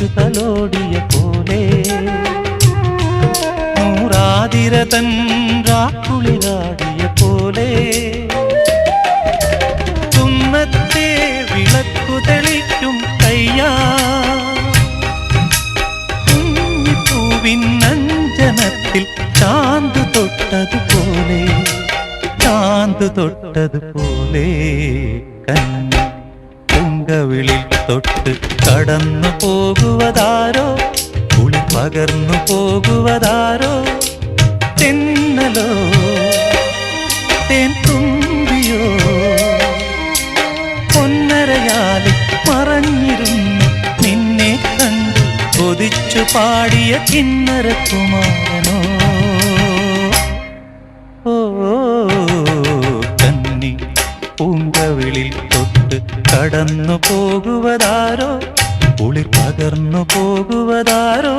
പിടിച്ചു തലോടിയ പോലെ നൂറാതിരതൻ രാക്കുളിരാടിയ പോലെ കുന്നത്തെ വിളക്കു തെളിക്കും കയ്യാ കുഞ്ഞിപ്പൂവിനഞ്ജനത്തിൽ ചാന്ത് തൊട്ടതുപോലെ ചാന്ത് തൊട്ടതുപോലെ കന്നി പൂങ്കവിളിൽ തൊട്ട് കടന്നു പോകുവതാരോ കുളി പകർന്നു പോകുവതാരോ തെന്നലോ തേൻ തുമ്പിയോ പൊന്നരയാലിൽ മറഞ്ഞിരുന്നു നിന്നെ കണ്ടു കൊതിച്ചു പാടിയ കിന്നരകുമാരനോ കന്നി പൂങ്കവിളിൽ തൊട്ട് കടന്നു പോകുവതാരോ കുളിർ പകർന്നു പോകുവതാരോ